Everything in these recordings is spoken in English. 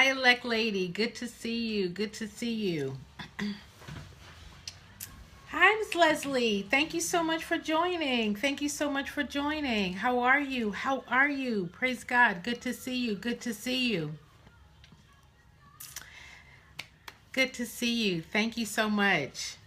Hi, Elect Lady. Good to see you. Good to see you. Hi, Miss Leslie. Thank you so much for joining. Thank you so much for joining. How are you? How are you? Praise God. Good to see you. Good to see you. Good to see you. Thank you so much.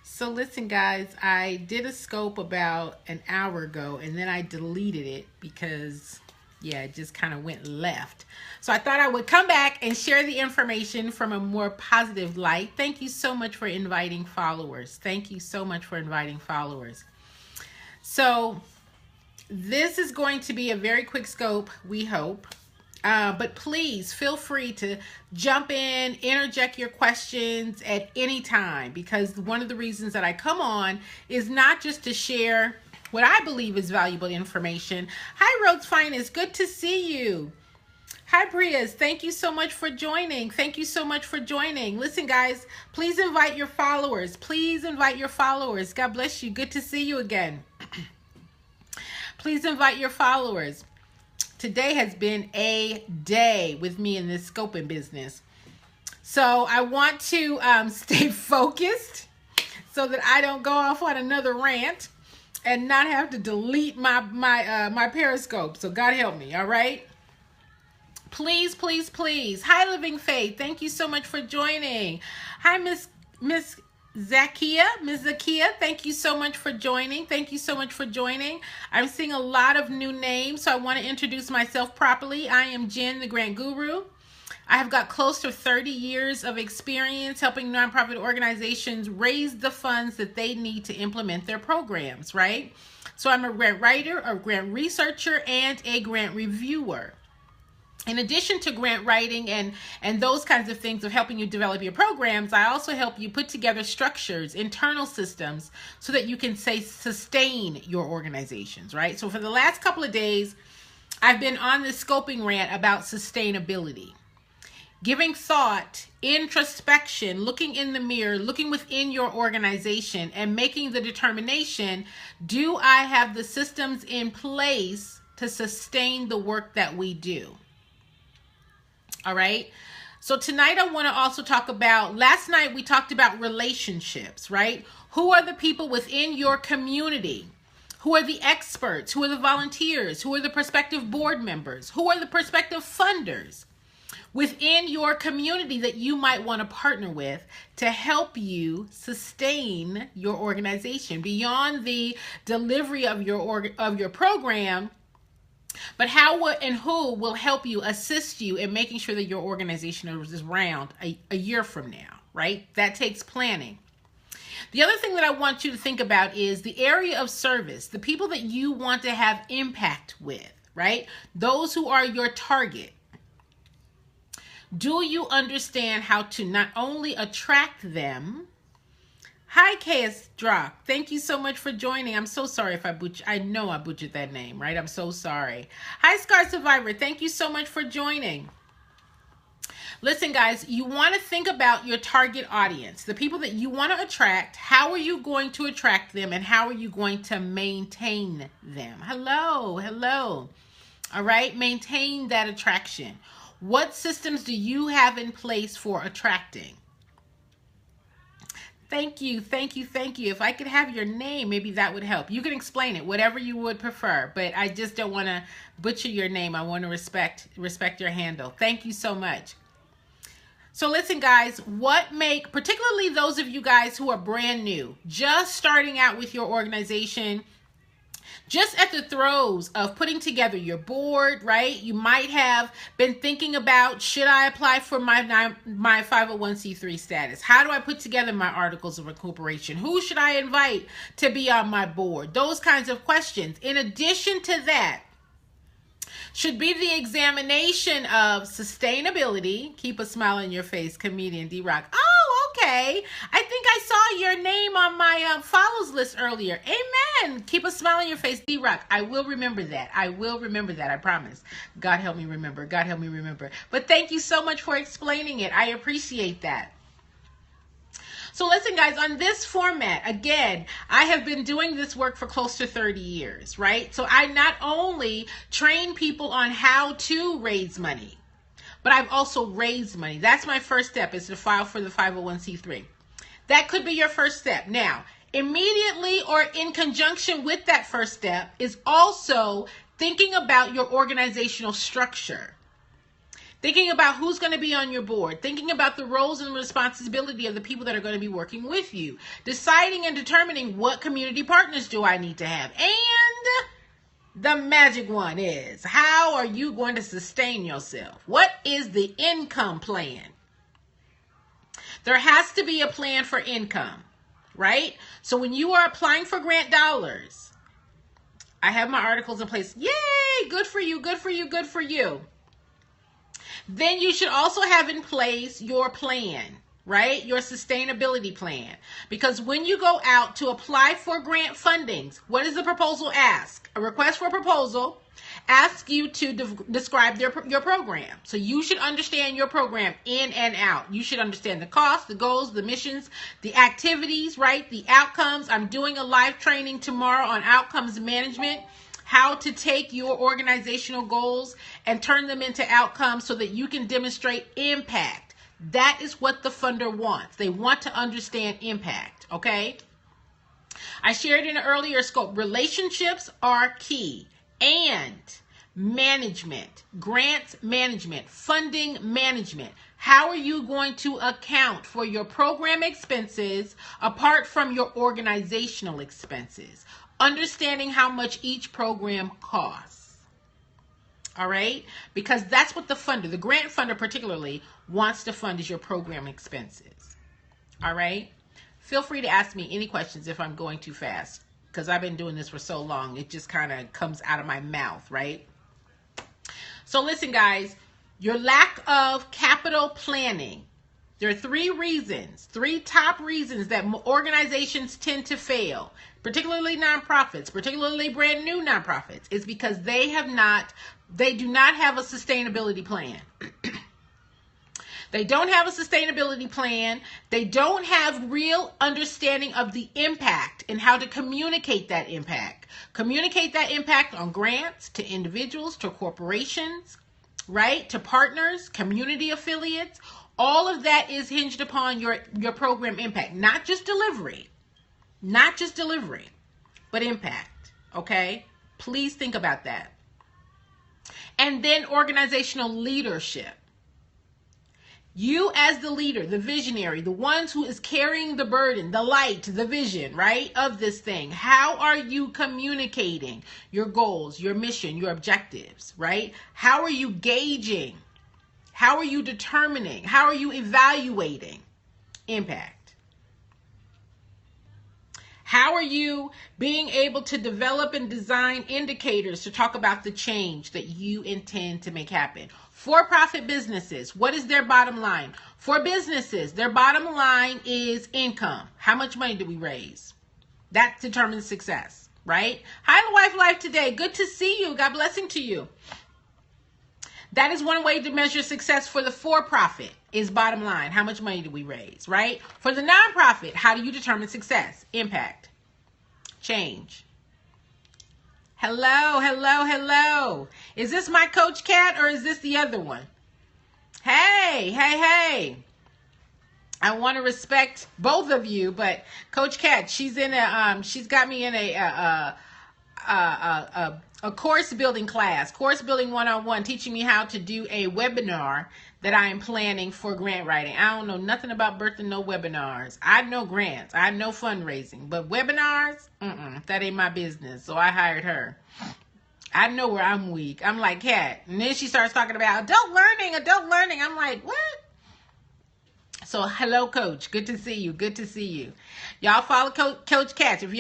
So listen, guys, I did a scope about an hour ago and then I deleted it because, yeah, it just kind of went left. So I thought I would come back and share the information from a more positive light. Thank you so much for inviting followers. Thank you so much for inviting followers. So this is going to be a very quick scope, we hope. But please feel free to jump in, interject your questions at any time, because one of the reasons that I come on is not just to share what I believe is valuable information. Hi, Rhodes Finest. Good to see you. Hi, Prius. Thank you so much for joining. Thank you so much for joining. Listen, guys, please invite your followers. Please invite your followers. God bless you. Good to see you again. Please invite your followers. Today has been a day with me in this scoping business. So I want to stay focused so that I don't go off on another rant and not have to delete my Periscope. So God help me, all right? Please, please, please. Hi, Living Faith. Thank you so much for joining. Hi, Miss Zakia. Ms. Zakia, thank you so much for joining. Thank you so much for joining. I'm seeing a lot of new names, so I want to introduce myself properly. I am Jen, the Grant Guru. I have got close to 30 years of experience helping nonprofit organizations raise the funds that they need to implement their programs, right? So I'm a grant writer, a grant researcher, and a grant reviewer. In addition to grant writing and those kinds of things of helping you develop your programs, I also help you put together structures, internal systems, so that you can sustain your organizations, right? So for the last couple of days, I've been on this scoping rant about sustainability. Giving thought, introspection, looking in the mirror, looking within your organization, and making the determination, do I have the systems in place to sustain the work that we do? All right. So tonight I want to also talk about, last night we talked about relationships, right? Who are the people within your community? Who are the experts? Who are the volunteers? Who are the prospective board members? Who are the prospective funders within your community that you might want to partner with to help you sustain your organization beyond the delivery of your program? But how and who will help you, assist you in making sure that your organization is around a year from now, right? That takes planning. The other thing that I want you to think about is the area of service, the people that you want to have impact with, right? Those who are your target. Do you understand how to not only attract them? Hi, KS Drock. Thank you so much for joining. I'm so sorry if I know I butchered that name, right? I'm so sorry. Hi, Scar Survivor. Thank you so much for joining. Listen, guys, you want to think about your target audience, the people that you want to attract. How are you going to attract them, and how are you going to maintain them? Hello, hello. All right, maintain that attraction. What systems do you have in place for attracting? Thank you, thank you, thank you. If I could have your name, maybe that would help. You can explain it, whatever you would prefer, but I just don't want to butcher your name. I want to respect your handle. Thank you so much. So listen, guys, particularly those of you guys who are brand new, just starting out with your organization, just at the throes of putting together your board, right? You might have been thinking about, should I apply for my 501c3 status? How do I put together my articles of incorporation? Who should I invite to be on my board? Those kinds of questions. In addition to that, should be the examination of sustainability. Keep a smile on your face, comedian D-Rock. Oh, okay. I think I saw your name on my follows list earlier. Amen. Keep a smile on your face, D-Rock. I will remember that. I will remember that. I promise. God help me remember. God help me remember. But thank you so much for explaining it. I appreciate that. So listen, guys, on this format, again, I have been doing this work for close to 30 years, right? So I not only train people on how to raise money, but I've also raised money. That's my first step, is to file for the 501c3. That could be your first step. Now, immediately or in conjunction with that first step is also thinking about your organizational structure. Thinking about who's going to be on your board. Thinking about the roles and responsibility of the people that are going to be working with you. Deciding and determining what community partners do I need to have. And the magic one is, how are you going to sustain yourself? What is the income plan? There has to be a plan for income, right? So when you are applying for grant dollars, I have my articles in place. Yay! Good for you, good for you, good for you. Then you should also have in place your plan, right? Your sustainability plan. Because when you go out to apply for grant fundings, what does the proposal ask? A request for proposal asks you to describe your program. So you should understand your program in and out. You should understand the costs, the goals, the missions, the activities, right? The outcomes. I'm doing a live training tomorrow on outcomes management. How to take your organizational goals and turn them into outcomes so that you can demonstrate impact. That is what the funder wants. They want to understand impact, okay? I shared in an earlier scope, relationships are key. And management, grants management, funding management. How are you going to account for your program expenses apart from your organizational expenses? Understanding how much each program costs. All right? Because that's what the funder, the grant funder particularly, wants to fund is your program expenses. All right? Feel free to ask me any questions if I'm going too fast, because I've been doing this for so long, it just kind of comes out of my mouth, right? So listen, guys, your lack of capital planning. There are three top reasons that organizations tend to fail, particularly nonprofits, particularly brand new nonprofits, is because they do not have a sustainability plan. They don't have a sustainability plan. They don't have real understanding of the impact and how to communicate that impact. Communicate that impact on grants to individuals, to corporations, right? To partners, community affiliates. All of that is hinged upon your program impact, not just delivery, but impact, okay? Please think about that. And then organizational leadership. You as the leader, the visionary, the ones who is carrying the burden, the light, the vision, right, of this thing. How are you communicating your goals, your mission, your objectives, right? How are you gauging? How are you determining? How are you evaluating impact? How are you being able to develop and design indicators to talk about the change that you intend to make happen? For-profit businesses, what is their bottom line? For businesses, their bottom line is income. How much money do we raise? That determines success, right? Hi, The Wife Life today. Good to see you. God blessing to you. That is one way to measure success for the for-profit is bottom line. How much money do we raise, right? For the nonprofit, how do you determine success? Impact. Change. Hello, hello, hello. Is this my Coach Cat or is this the other one? Hey, hey, hey. I want to respect both of you, but Coach Cat, she's got me in a course building class, course building 101, teaching me how to do a webinar that I am planning for grant writing. I don't know nothing about birthing no webinars. I know grants, I know fundraising, but webinars, that ain't my business. So I hired her. I know where I'm weak. I'm like, Cat. And then she starts talking about adult learning. I'm like, what? So hello, Coach. Good to see you. Good to see you. Y'all follow Coach Cat. If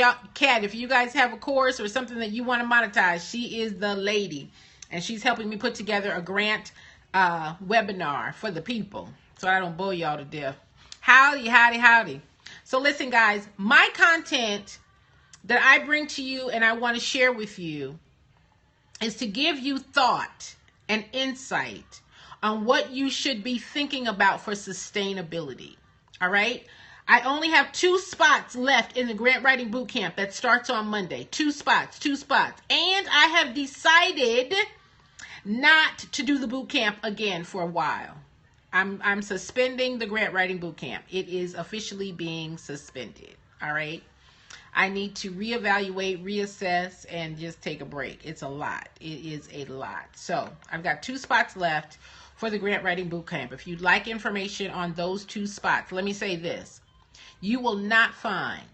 you guys have a course or something that you want to monetize, she is the lady, and she's helping me put together a grant webinar for the people, so I don't bore y'all to death. Howdy, howdy, howdy. So listen, guys, my content that I bring to you and I want to share with you is to give you thought and insight on what you should be thinking about for sustainability. All right. I only have 2 spots left in the grant writing bootcamp that starts on Monday. 2 spots. And I have decided not to do the boot camp again for a while. I'm suspending the grant writing boot camp. It is officially being suspended. All right. I need to reevaluate, reassess, and just take a break. It's a lot. It is a lot. So I've got 2 spots left for the grant writing boot camp. If you'd like information on those 2 spots, let me say this. You will not find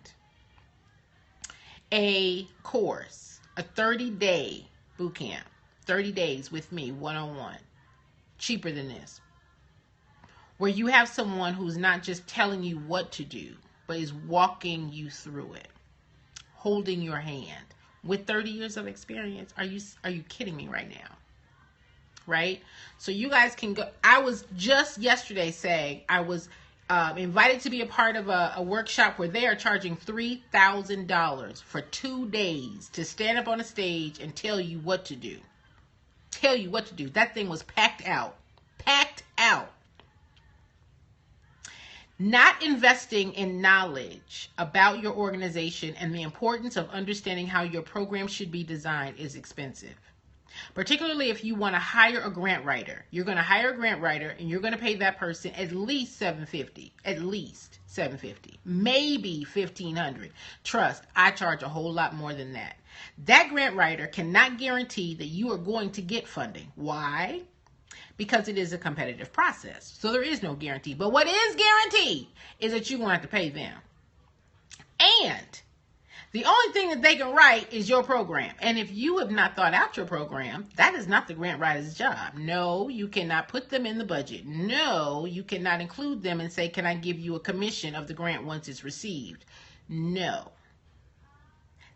a course, a 30-day boot camp, 30 days with me, one-on-one, cheaper than this, where you have someone who's not just telling you what to do, but is walking you through it, holding your hand with 30 years of experience. Are you kidding me right now? Right? So you guys can go. I was just yesterday saying I was invited to be a part of a workshop where they are charging $3,000 for 2 days to stand up on a stage and tell you what to do. Tell you what to do. That thing was packed out. Packed out. Not investing in knowledge about your organization and the importance of understanding how your program should be designed is expensive. Particularly if you want to hire a grant writer. You're going to hire a grant writer and you're going to pay that person at least $750. At least $750. Maybe $1,500. Trust, I charge a whole lot more than that. That grant writer cannot guarantee that you are going to get funding. Why? Because it is a competitive process. So there is no guarantee. But what is guaranteed is that you're going to have to pay them. And the only thing that they can write is your program. And if you have not thought out your program, that is not the grant writer's job. No, you cannot put them in the budget. No, you cannot include them and say, can I give you a commission of the grant once it's received? No.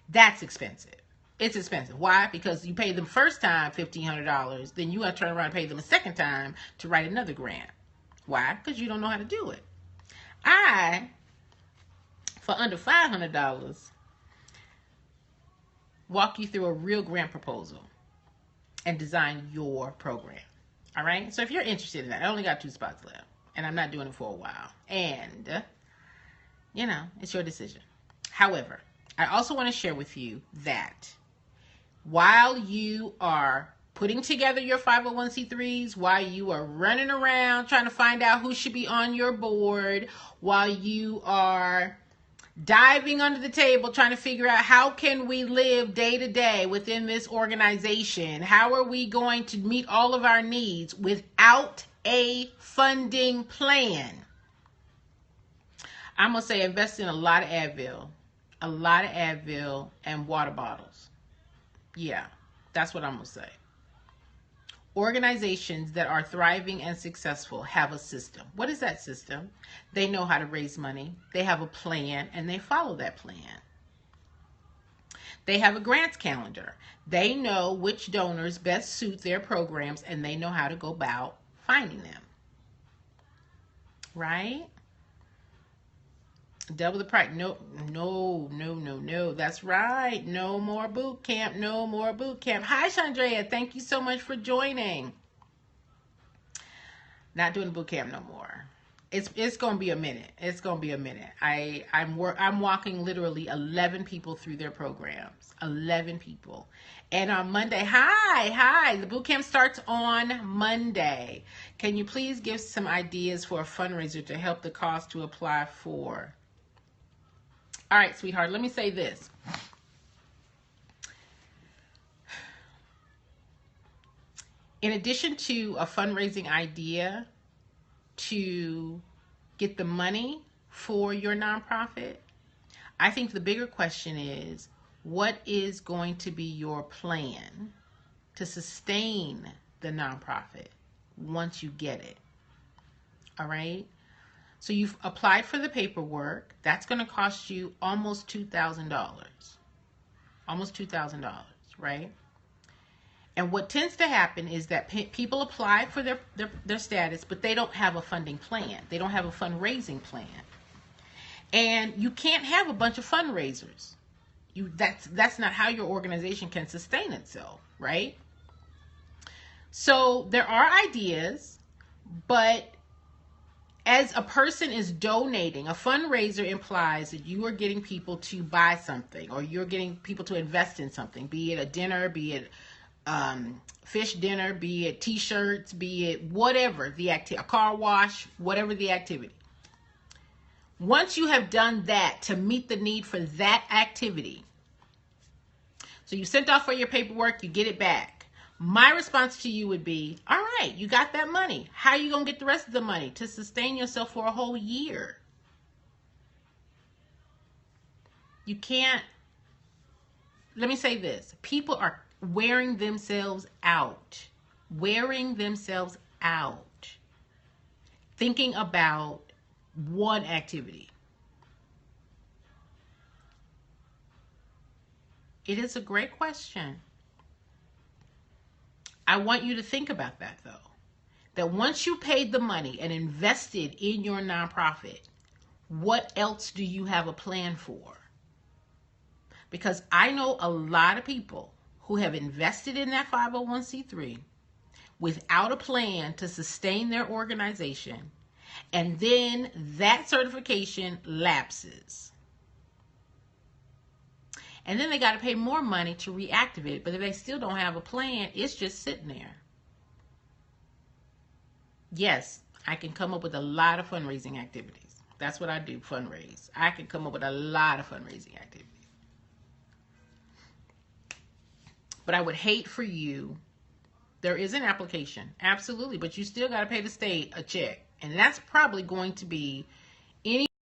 That's expensive. It's expensive. Why? Because you pay them first time $1,500, then you got to turn around and pay them a second time to write another grant. Why? Because you don't know how to do it. For under $500, walk you through a real grant proposal and design your program. All right? So if you're interested in that, I only got 2 spots left, and I'm not doing it for a while. And, it's your decision. However, I also want to share with you that while you are putting together your 501c3s, while you are running around trying to find out who should be on your board, while you are diving under the table trying to figure out how can we live day to day within this organization, how are we going to meet all of our needs without a funding plan, I'm going to say invest in a lot of Advil and water bottles. Yeah, that's what I'm going to say. Organizations that are thriving and successful have a system. What is that system? They know how to raise money. They have a plan and they follow that plan. They have a grants calendar. They know which donors best suit their programs and they know how to go about finding them. Right? Double the price. No. That's right. No more boot camp. No more boot camp. Hi, Chandrea. Thank you so much for joining. Not doing boot camp no more. It's going to be a minute. It's going to be a minute. I'm walking literally 11 people through their programs. 11 people. And on Monday, hi. The boot camp starts on Monday. Can you please give some ideas for a fundraiser to help the cost to apply for? All right, sweetheart, let me say this. In addition to a fundraising idea to get the money for your nonprofit, I think the bigger question is, what is going to be your plan to sustain the nonprofit once you get it? All right? So you've applied for the paperwork. That's going to cost you almost $2,000. Almost $2,000, right? And what tends to happen is that people apply for their status, but they don't have a funding plan. They don't have a fundraising plan. And you can't have a bunch of fundraisers. That's not how your organization can sustain itself, right? So there are ideas, but as a person is donating, a fundraiser implies that you are getting people to buy something or you're getting people to invest in something, be it a dinner, be it fish dinner, be it t-shirts, be it whatever the activity, a car wash, whatever the activity. Once you have done that to meet the need for that activity, so you sent off for your paperwork, you get it back. My response to you would be, all right, you got that money. How are you going to get the rest of the money to sustain yourself for a whole year? You can't. Let me say this. People are wearing themselves out. Thinking about one activity. It is a great question. I want you to think about that, though. That once you paid the money and invested in your nonprofit, what else do you have a plan for? Because I know a lot of people who have invested in that 501c3 without a plan to sustain their organization, and then that certification lapses. And then they got to pay more money to reactivate it. But if they still don't have a plan, it's just sitting there. Yes, I can come up with a lot of fundraising activities. That's what I do, fundraise. I can come up with a lot of fundraising activities. But I would hate for you, there is an application, absolutely, but you still got to pay the state a check. And that's probably going to be